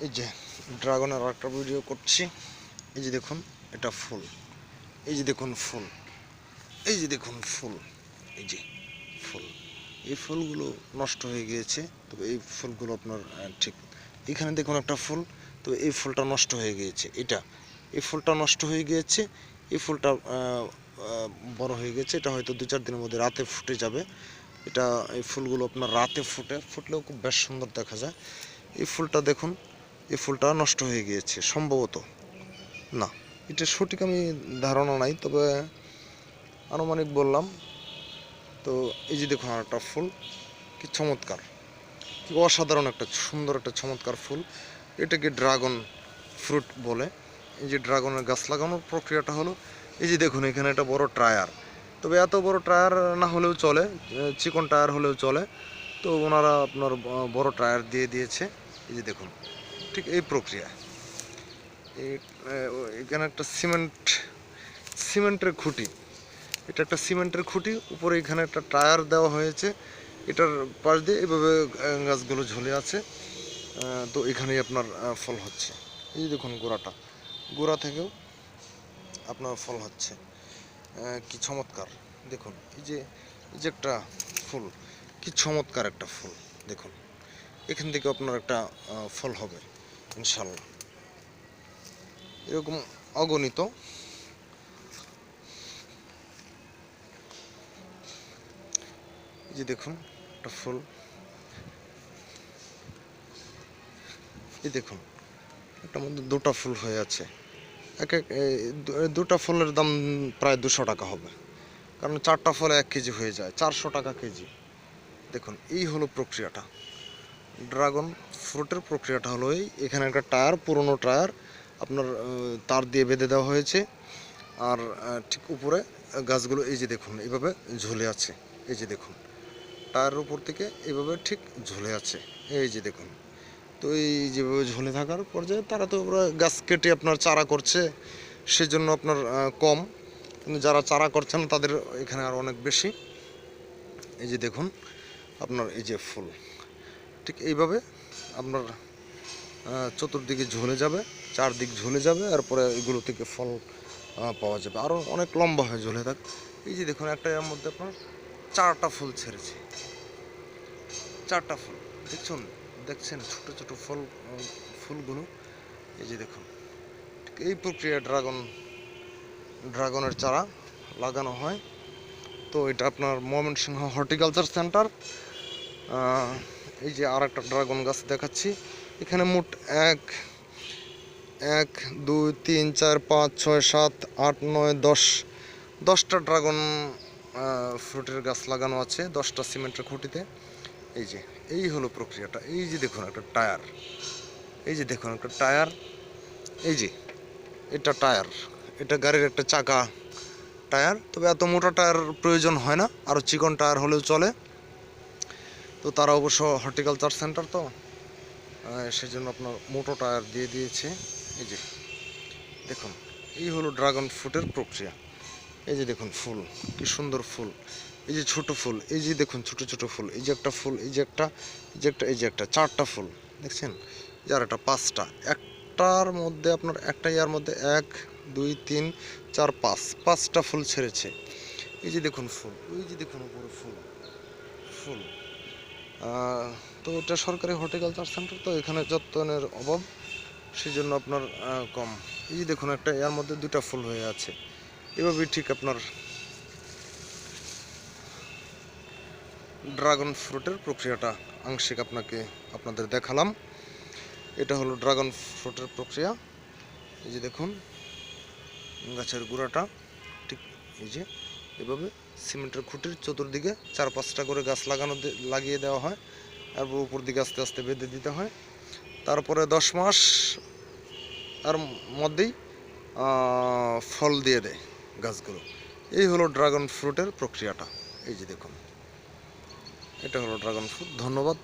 এই যে ড্রাগনের আরেকটা ভিডিও করছি। এই যে দেখুন, এটা ফুল। এই যে দেখুন ফুল। এই যে দেখুন ফুল। এই যে ফুল। এই ফুলগুলো নষ্ট হয়ে গিয়েছে। তবে এই ফুলগুলো আপনার ঠিক এখানে দেখুন একটা ফুল। তো এই ফুলটা নষ্ট হয়ে গিয়েছে। এই ফুলটা নষ্ট হয়ে গিয়েছে। এই ফুলটা বড় হয়ে গেছে। এটা হয়তো 2-4 দিনের মধ্যে রাতে ফুটে যাবে। এই ফুলগুলো আপনার রাতে ফুটলেও খুব বেশ সুন্দর দেখা যায়। এই ফুলটা দেখুন, এই ফুলটা নষ্ট হয়ে গিয়েছে সম্ভবত। না, এটা সঠিক আমি ধারণা নাই, তবে আনুমানিক বললাম। তো এই যে দেখুন আরেকটা ফুল, কি চমৎকার, কি অসাধারণ একটা সুন্দর একটা চমৎকার ফুল। এটাকে ড্রাগন ফ্রুট বলে। এই যে ড্রাগনের গাছ লাগানোর প্রক্রিয়াটা হলো, এই যে দেখুন এখানে একটা বড় টায়ার। তবে এত বড় টায়ার না হলেও চলে, চিকন টায়ার হলেও চলে। তো ওনারা আপনার বড় টায়ার দিয়ে দিয়েছে। এই যে দেখুন ঠিক এই প্রক্রিয়া। এখানে একটা সিমেন্টের খুঁটি। এটা একটা সিমেন্টের খুঁটি, উপরে এখানে একটা টায়ার দেওয়া হয়েছে। এটার পাশ দিয়ে এভাবে গাছগুলো ঝুলে আছে। তো এখানেই আপনার ফল হচ্ছে। এই দেখুন গোড়া থেকেও আপনার ফল হচ্ছে। কি চমৎকার দেখুন। এই যে একটা ফুল, কি চমৎকার একটা ফুল দেখুন। এখান থেকে আপনার একটা ফল হবে ইনশাল্লাহ। এরকম অগণিত। এই যে দেখুন একটা ফুল। এই দেখুন এটার মধ্যে দুটা ফুল হয়ে আছে। দুটা ফুলের দাম প্রায় 200 টাকা হবে, কারণ 4টা ফলে 1 কেজি হয়ে যায়, 400 টাকা কেজি। দেখুন এই হলো প্রক্রিয়াটা। ড্রাগন ফ্রুটের প্রক্রিয়াটা হলো এখানে একটা টায়ার, পুরনো টায়ার আপনার তার দিয়ে বেঁধে দেওয়া হয়েছে। আর ঠিক উপরে গাছগুলো এই যে দেখুন এইভাবে ঝুলে আছে। এই যে দেখুন টায়ারের উপর থেকে এইভাবে ঠিক ঝুলে আছে। এই যে দেখুন। তো এই যেভাবে ঝুলে থাকার পর্যায়ে তারা তো ওরা গাছ কেটে আপনার চারা করছে, সেজন্য আপনার কম। কিন্তু যারা চারা করছেন তাদের এখানে আর অনেক বেশি। এই যে দেখুন আপনার এই যে ফুল ঠিক এইভাবে আপনার চতুর্দিকে ঝুলে যাবে, চারদিক ঝুলে যাবে। এরপরে এগুলো থেকে ফল পাওয়া যাবে, আরও অনেক লম্বা হয়ে ঝুলে থাক। এই যে দেখুন একটা এর মধ্যে আপনার 4টা ফুল ছেড়েছে। 4টা ফুল দেখছেন ছোট ছোট ফুলগুলো। এই যে দেখুন ঠিক এই প্রক্রিয়া ড্রাগনের চারা লাগানো হয়। তো এটা আপনার ময়মনসিংহ হর্টিকালচার সেন্টার। এই যে আর একটা ড্রাগন গাছ দেখাচ্ছি। এখানে মোট 10টা ড্রাগন ফ্রুটের গাছ লাগানো আছে 10টা সিমেন্টের খুঁটিতে। এই হলো প্রক্রিয়াটা। এই যে দেখুন একটা টায়ার। এই যে দেখুন একটা টায়ার। এই যে এটা টায়ার, এটা গাড়ির একটা চাকা টায়ার। তবে এত মোটা টায়ার প্রয়োজন হয় না, আরও চিকন টায়ার হলেও চলে। তো তারা অবশ্য হর্টিকালচার সেন্টার, তো সেজন্য আপনার মোটো টায়ার দিয়ে দিয়েছে। এই যে দেখুন এই হলো ড্রাগন ফ্রুটের প্রক্রিয়া। এই যে দেখুন ফুল, কি সুন্দর ফুল। এই যে ছোট ফুল, এই যে দেখুন ছোট ছোট ফুল। এই যে একটা ফুল, এই যে একটা, এই যে একটা 4টা ফুল দেখছেন। যার একটা 5টা, একটার মধ্যে আপনার একটা ইয়ার মধ্যে 1 2 3 4 5টা ফুল ছেড়েছে। এই যে দেখুন ফুল, ওই যে দেখুন উপরে ফুল। তো এটা সরকারি হর্টিকালচার সেন্টার, তো এখানে যত্নের অভাব, সেই জন্য আপনার কম। এই যে দেখুন একটা এর মধ্যে 2টা ফুল হয়ে আছে। এভাবেই ঠিক আপনার ড্রাগন ফ্রুটের প্রক্রিয়াটা আংশিক আপনাদের দেখালাম। এটা হলো ড্রাগন ফ্রুটের প্রক্রিয়া। এই যে দেখুন গাছের গোড়াটা ঠিক এই যে এভাবে সিমেন্টের খুঁটির চতুর্দিকে 4-5টা করে গাছ লাগিয়ে দেওয়া হয়। আর উপর দিকে আস্তে আস্তে বেঁধে দিতে হয়। তারপরে 10 মাস আর মধ্যেই ফল দিয়ে দেয় গাছগুলো। এই হলো ড্রাগন ফ্রুটের প্রক্রিয়াটা। এই যে দেখুন এটা হলো ড্রাগন ফ্রুট। ধন্যবাদ।